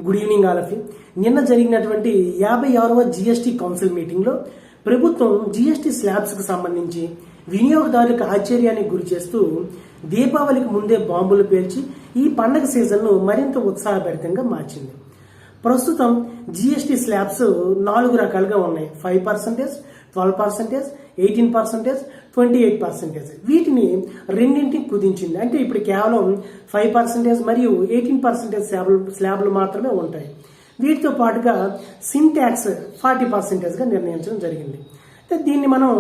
Good evening all of you. నిన్న జరిగినటువంటి 56వ GST council meeting లో ప్రభుత్వం జీఎస్టీ స్లాబ్స్ కు సంబంధించి వినియోగదారులకు ఆశ్చర్యానికి గురి చేస్తూ దీపావళికి ముందే బాంబులు పేల్చి ఈ పండగ సీజన్ ను మరింత ఉత్సాహభరితంగా మార్చింది. ప్రస్తుతం జీఎస్టీ స్లాబ్స్ 4 రకాలుగా ఉన్నాయి. 5%, 12%, 18%, 28%. వీటిని రెండింటిని కుదించింది. అంటే ఇప్పుడు కేవలం 5% మరియు 18% స్లాబ్లు మాత్రమే ఉంటాయి. వీటితో పాటుగా సిన్ ట్యాక్స్ 40%గా నిర్ణయించడం జరిగింది. అయితే దీన్ని మనం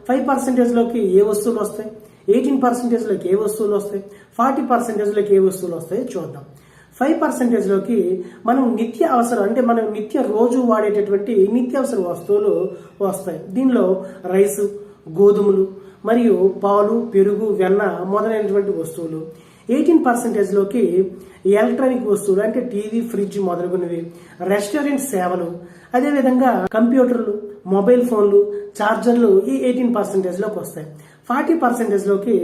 5% లోకి ఏ వస్తువులు వస్తాయి, 18% లోకి ఏ వస్తువులు వస్తాయి, 40% లోకి ఏ వస్తువులు వస్తాయో చూద్దాం. 5% లోకి మనం నిత్య అవసరం, అంటే మనం నిత్య రోజు వాడేటటువంటి నిత్యావసర వస్తువులు వస్తాయి. దీనిలో రైసు, గోధుమలు మరియు పాలు, పెరుగు, వెన్న మొదలైనటువంటి వస్తువులు. 18% లోకి ఎలక్ట్రానిక్ వస్తువులు, అంటే టీవీ, ఫ్రిడ్జ్ మొదలగునవి, రెస్టారెంట్ సేవలు, అదేవిధంగా కంప్యూటర్లు, మొబైల్ ఫోన్లు, ఛార్జర్లు ఈ 18% లోకి వస్తాయి. 40% లోకి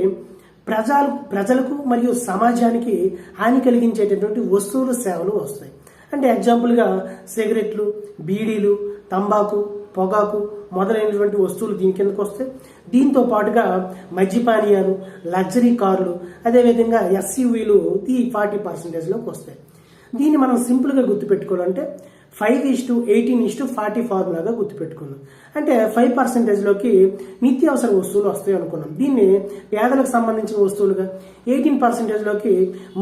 ప్రజలకు మరియు సమాజానికి హాని కలిగించేటటువంటి వస్తువులు, సేవలు వస్తాయి. అంటే ఎగ్జాంపుల్గా సిగరెట్లు, బీడీలు, తంబాకు, పొగాకు మొదలైనటువంటి వస్తువులు దీని కిందకు వస్తాయి. దీంతో పాటుగా మద్యపానీయాలు, లగ్జరీ కార్లు, అదేవిధంగా ఎస్యూవీలు ఈ 40% లోకి వస్తాయి. దీన్ని మనం సింపుల్గా గుర్తుపెట్టుకోవాలంటే 5:18:40 ఫార్ములాగా గుర్తుపెట్టుకున్నాం. అంటే 5% లోకి నిత్యావసర వస్తువులు వస్తాయి అనుకున్నాం. దీన్ని పేదలకు సంబంధించిన వస్తువులుగా, 18% లోకి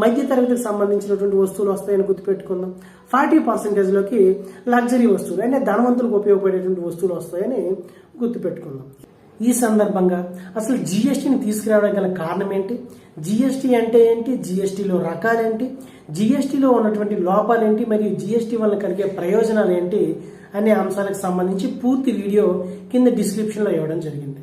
మధ్య తరగతికి సంబంధించినటువంటి వస్తువులు వస్తాయని గుర్తుపెట్టుకుందాం. 40% లోకి లగ్జరీ వస్తువులు, అంటే ధనవంతులకు ఉపయోగపడేటువంటి వస్తువులు వస్తాయని గుర్తుపెట్టుకుందాం. ఈ సందర్భంగా అసలు జీఎస్టీని తీసుకురావడానికి గల కారణం ఏంటి, జీఎస్టీ అంటే ఏంటి, జీఎస్టీలో రకాలేంటి, జీఎస్టీలో ఉన్నటువంటి లోపాలేంటి, మరియు జీఎస్టీ వల్ల కలిగే ప్రయోజనాలు ఏంటి అనే అంశాలకు సంబంధించి పూర్తి వీడియో కింద డిస్క్రిప్షన్లో ఇవ్వడం జరిగింది.